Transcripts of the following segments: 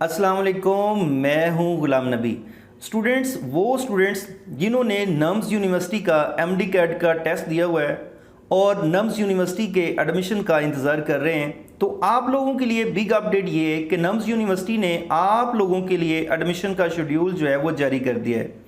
अस्सलाम वालेकुम, मैं हूं गुलाम नबी। स्टूडेंट्स जिन्होंने नम्स यूनिवर्सिटी का एमडी कैट का टेस्ट दिया हुआ है और नम्स यूनिवर्सिटी के एडमिशन का इंतज़ार कर रहे हैं, तो आप लोगों के लिए बिग अपडेट ये है कि नम्स यूनिवर्सिटी ने आप लोगों के लिए एडमिशन का शेड्यूल जो है वो जारी कर दिया है।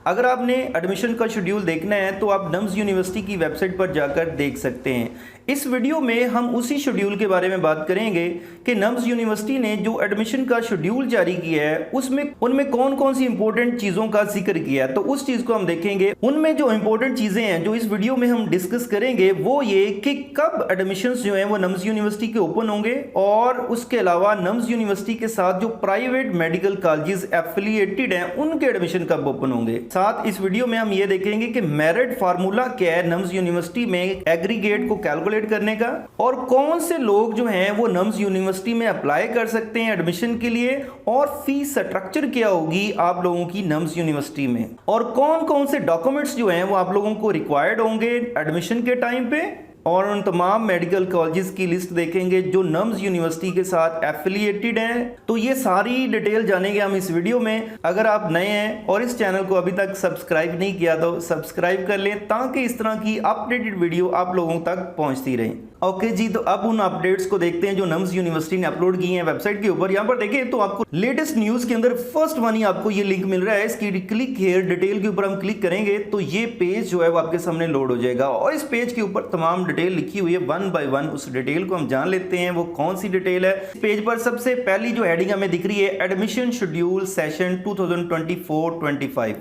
अगर आपने एडमिशन का शेड्यूल देखना है तो आप नम्स यूनिवर्सिटी की वेबसाइट पर जाकर देख सकते हैं। इस वीडियो में हम उसी शेड्यूल के बारे में बात करेंगे कि नम्स यूनिवर्सिटी ने जो एडमिशन का शेड्यूल जारी किया है उसमें उनमें कौन कौन सी इंपॉर्टेंट चीज़ों का जिक्र किया है, तो उस चीज़ को हम देखेंगे। उनमें जो इंपॉर्टेंट चीज़ें हैं जो इस वीडियो में हम डिस्कस करेंगे वो ये कि कब एडमिशन जो हैं वो नम्स यूनिवर्सिटी के ओपन होंगे, और उसके अलावा नम्स यूनिवर्सिटी के साथ जो प्राइवेट मेडिकल कॉलेजेस एफिलिएटेड हैं उनके एडमिशन कब ओपन होंगे। साथ इस वीडियो में हम ये देखेंगे कि मेरिट फार्मूला क्या है नम्स यूनिवर्सिटी में एग्रीगेट को कैलकुलेट करने का, और कौन से लोग जो हैं वो नम्स यूनिवर्सिटी में अप्लाई कर सकते हैं एडमिशन के लिए, और फीस स्ट्रक्चर क्या होगी आप लोगों की नम्स यूनिवर्सिटी में, और कौन कौन से डॉक्यूमेंट्स जो हैं वो आप लोगों को रिक्वायर्ड होंगे एडमिशन के टाइम पे, और उन तमाम मेडिकल कॉलेजेस की लिस्ट देखेंगे जो नम्स यूनिवर्सिटी के साथ एफिलिएटेड हैं। तो ये सारी डिटेल जानेंगे हम इस वीडियो में। अगर आप नए हैं और इस चैनल को अभी तक सब्सक्राइब नहीं किया तो सब्सक्राइब कर लें ताकि इस तरह की अपडेटेड वीडियो आप लोगों तक पहुंचती रहे। ओके जी, तो अब उन अपडेट्स को देखते हैं जो नम्स यूनिवर्सिटी ने अपलोड की हैं वेबसाइट के ऊपर। यहाँ पर देखें तो आपको लेटेस्ट न्यूज के अंदर फर्स्ट वन ही आपको ये लिंक मिल रहा है। इसकी क्लिक हेयर डिटेल के ऊपर हम क्लिक करेंगे तो ये पेज जो है वो आपके सामने लोड हो जाएगा, और इस पेज के ऊपर तमाम डिटेल लिखी हुई है। वन बाय वन उस डिटेल को हम जान लेते हैं वो कौन सी डिटेल है। इस पेज पर सबसे पहली जो हेडिंग हमें दिख रही है एडमिशन शेड्यूल सेशन 2024-25,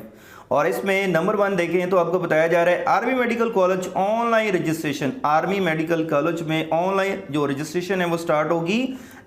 और इसमें नंबर 1 देखें तो आपको बताया जा रहा है army medical college online registration. Army medical college में ऑनलाइन जो रजिस्ट्रेशन है वो स्टार्ट होगी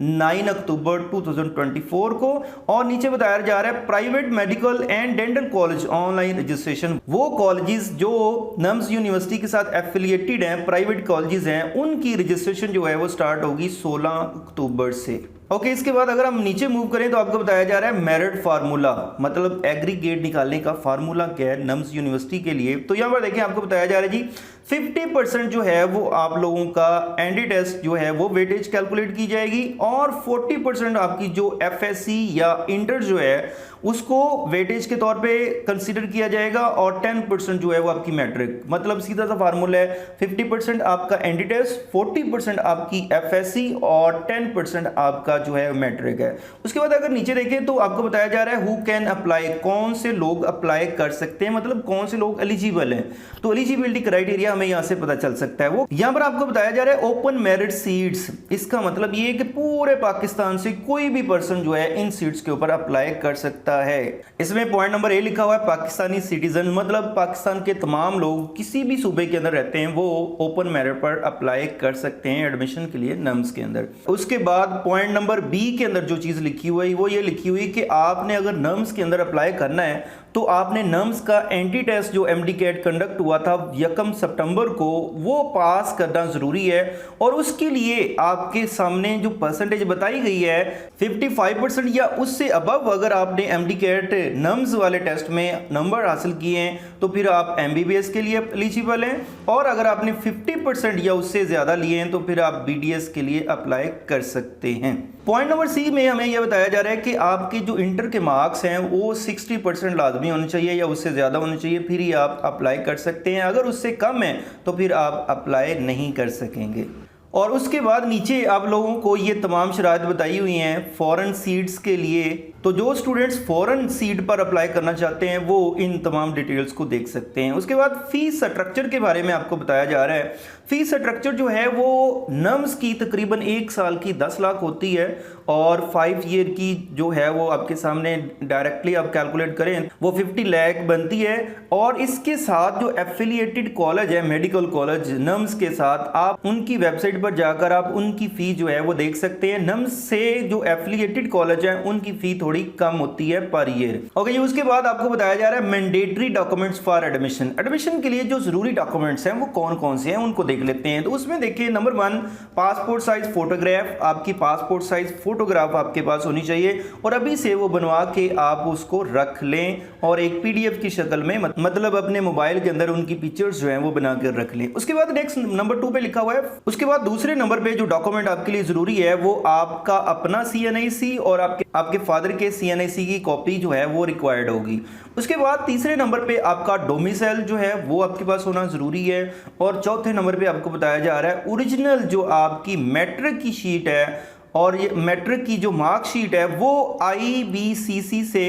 9 अक्टूबर 2024 को, और नीचे बताया जा रहा है private medical and dental college online registration. वो कॉलेजेस जो नम्स यूनिवर्सिटी के साथ एफिलिएटेड हैं, प्राइवेट कॉलेजेस हैं, उनकी रजिस्ट्रेशन जो है वो स्टार्ट होगी 16 अक्टूबर से। ओके, इसके बाद अगर हम नीचे मूव करें तो आपको बताया जा रहा है मेरिट फार्मूला, मतलब एग्रीगेट निकालने का फार्मूला क्या है नम्स यूनिवर्सिटी के लिए। तो यहाँ पर देखें आपको बताया जा रहा है जी 50% जो है वो आप लोगों का एनडी टेस्ट जो है वो वेटेज कैलकुलेट की जाएगी, और 40% आपकी जो एफएससी या इंटर जो है उसको वेटेज के तौर पे कंसीडर किया जाएगा, और 10% जो है वो आपकी मैट्रिक। मतलब सीधा सा फार्मूला है 50% आपका एनडी टेस्ट, 40% आपकी एफएससी और 10% आपका जो है मैट्रिक है। उसके बाद अगर नीचे देखें तो आपको बताया जा रहा है हु कैन अप्लाई, कौन से लोग अप्लाई कर सकते हैं, मतलब कौन से लोग एलिजिबल हैं। तो एलिजिबिलिटी क्राइटेरिया हमें यहां से पता चल सकता है। वो यहां पर आपको बताया जा रहा है ओपन मेरिट सीट्स। इसका मतलब ये है कि पूरे पाकिस्तान से कोई भी पर्सन जो है इन सीट्स के ऊपर अप्लाई कर सकता है। इसमें पॉइंट नंबर ए लिखा हुआ है पाकिस्तानी सिटीजन, मतलब पाकिस्तान के तमाम लोग किसी भी सूबे के अंदर रहते हैं वो ओपन मेरिट पर अप्लाई कर सकते हैं एडमिशन के लिए नम्स के अंदर। उसके बाद पॉइंट नंबर बी के अंदर जो चीज लिखी हुई वो ये लिखी हुई कि आपने अगर नम्स के अंदर अप्लाई करना है तो आपने नम्स का एंटी टेस्ट जो एमडी कैट कंडक्ट हुआ था 1 सितंबर को वो पास करना जरूरी है, और उसके लिए आपके सामने जो परसेंटेज बताई गई है 55% या उससे अबव अगर आपने एमडी कैट नम्स वाले टेस्ट में नंबर हासिल किए हैं तो फिर आप एमबीबीएस के लिए एलिजिबल हैं, और अगर आपने 50% या उससे ज्यादा लिए हैं तो फिर आप बीडीएस के लिए अप्लाई कर सकते हैं। पॉइंट नंबर सी में हमें यह बताया जा रहा है कि आपके जो इंटर के मार्क्स हैं वो 60% लाजमी होने चाहिए या उससे ज़्यादा होने चाहिए, फिर ही आप अप्लाई कर सकते हैं। अगर उससे कम है तो फिर आप अप्लाई नहीं कर सकेंगे। और उसके बाद नीचे आप लोगों को ये तमाम शराइत बताई हुई हैं फॉरेन सीट्स के लिए। तो जो स्टूडेंट्स फॉरेन सीट पर अप्लाई करना चाहते हैं वो इन तमाम डिटेल्स को देख सकते हैं। उसके बाद फीस स्ट्रक्चर के बारे में आपको बताया जा रहा है। फीस स्ट्रक्चर जो है वो नम्स की तकरीबन 1 साल की 10 लाख होती है, और 5 ईयर की जो है वो आपके सामने डायरेक्टली आप कैलकुलेट करें वो 50 लाख बनती है। और इसके साथ जो एफिलिएटेड कॉलेज है मेडिकल कॉलेज नम्स के साथ, आप उनकी वेबसाइट पर जाकर आप उनकी फी जो है वो देख सकते हैं। नम्स से जो एफिलिएटेड कॉलेज है उनकी फी थोड़ी कम होती है पर ईयर। ओके, उसके बाद आपको बताया जा रहा है mandatory documents for admission. Admission के लिए जो जरूरी डॉक्यूमेंट्स हैं वो कौन कौन से हैं उनको देख लेते हैं। तो उसमें देखिए नंबर 1 पासपोर्ट साइज फोटोग्राफ, आपकी पासपोर्ट साइज फोटो फोटोग्राफ आपके पास होनी चाहिए और अभी से वो बनवा के आप उसको रख लें और एक पीडीएफ की शक्ल में मतलब अपने मोबाइल के अंदर उनकी पिक्चर्स जो हैं वो बना कर रख लें। उसके बाद नेक्स्ट नंबर 2 पे लिखा हुआ है, उसके बाद दूसरे नंबर पे जो डॉक्यूमेंट आपके लिए जरूरी है वो आपका अपना CNIC और आपके फादर के CNIC की कॉपी जो है वो रिक्वायर्ड होगी। उसके बाद तीसरे नंबर पे आपका डोमिसाइल जो है वो आपके पास होना जरूरी है और चौथे नंबर पे आपको बताया जा रहा है ओरिजिनल जो आपकी मैट्रिक की शीट है और ये मैट्रिक की जो मार्कशीट है वो IBCC से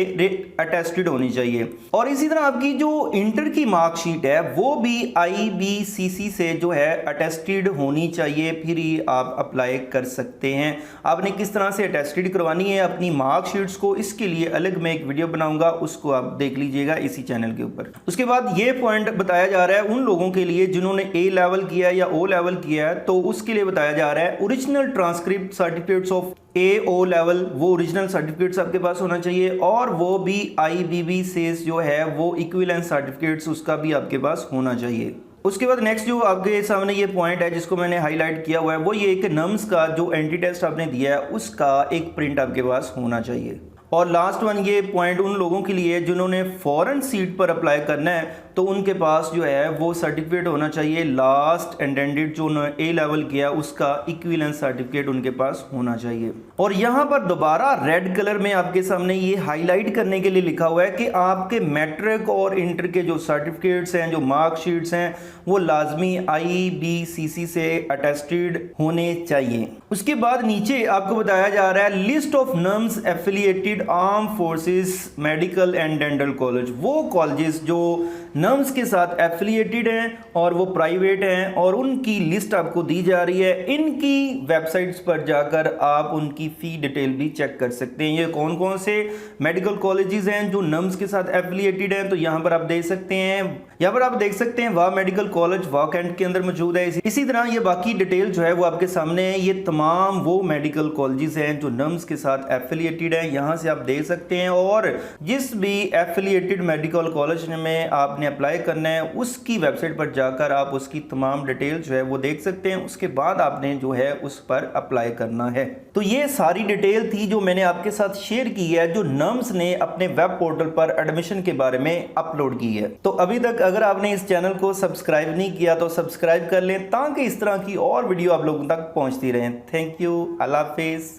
अटेस्टेड होनी चाहिए और इसी तरह आपकी जो इंटर की मार्कशीट है वो भी IBCC से जो है अटेस्टेड होनी चाहिए, फिर ही आप अप्लाई कर सकते हैं। आपने किस तरह से अटेस्टेड करवानी है अपनी मार्कशीट्स को, इसके लिए अलग मैं एक वीडियो बनाऊंगा, उसको आप देख लीजिएगा इसी चैनल के ऊपर। उसके बाद ये पॉइंट बताया जा रहा है उन लोगों के लिए जिन्होंने A लेवल किया है या O लेवल किया है, तो उसके लिए बताया जा रहा है original transcript certificate of AO level, वो ओरिजिनल सर्टिफिकेट्स आपके पास होना चाहिए और वो भी IBB से जो है वो इक्विवेलेंस सर्टिफिकेट्स उसका भी आपके पास होना चाहिए। उसके बाद नेक्स्ट जो आपके सामने ये पॉइंट है जिसको मैंने हाईलाइट किया हुआ है वो ये कि नम्स का जो एंटी टेस्ट आपने दिया है उसका एक प्रिंट आपके पास होना चाहिए। और लास्ट वन ये पॉइंट उन लोगों के लिए जिन्होंने फॉरेन सीट पर अप्लाई करना है तो उनके पास जो है वो सर्टिफिकेट होना चाहिए, लास्ट अटेंडेंट जो उन्होंने A लेवल किया उसका इक्विवेलेंस सर्टिफिकेट उनके पास होना चाहिए। और यहाँ पर दोबारा रेड कलर में आपके सामने ये हाईलाइट करने के लिए लिखा हुआ है कि आपके मैट्रिक और इंटर के जो सर्टिफिकेट्स हैं, जो मार्कशीट्स हैं, वो लाजमी IBCC से अटेस्टेड होने चाहिए। उसके बाद नीचे आपको बताया जा रहा है list of nums affiliated arm forces medical and dental college, वो कॉलेजेस जो नम्स के साथ एफिलिएटेड हैं और वो प्राइवेट हैं और उनकी लिस्ट आपको दी जा रही है। इनकी वेबसाइट्स पर जाकर आप उनकी फ़ी डिटेल भी चेक कर सकते हैं। ये कौन कौन से मेडिकल कॉलेजेस हैं जो नम्स के साथ एफिलिएटेड हैं, तो यहाँ पर आप देख सकते हैं, यहाँ पर आप देख सकते हैं वाह मेडिकल कॉलेज वाह कैंट के अंदर मौजूद है। इसी तरह ये बाकी डिटेल जो है वो आपके सामने है। ये तमाम वो मेडिकल कॉलेजेस हैं जो नम्स के साथ एफिलिएटेड हैं, यहाँ से आप देख सकते हैं। और जिस भी एफिलिएटेड मेडिकल कॉलेज में आपने अप्लाई करना है उसकी वेबसाइट पर जाकर आप उसकी तमाम डिटेल जो है वो देख सकते हैं। उसके बाद आपने जो है उस पर अप्लाई करना है। तो ये सारी डिटेल थी जो मैंने आपके साथ शेयर की है जो नम्स ने अपने वेब पोर्टल पर एडमिशन के बारे में अपलोड की है। तो अभी तक अगर आपने इस चैनल को सब्सक्राइब नहीं किया तो सब्सक्राइब कर लें ताकि इस तरह की और वीडियो आप लोगों तक पहुंचती रहें। थैंक यू, अल्लाह हाफिज़।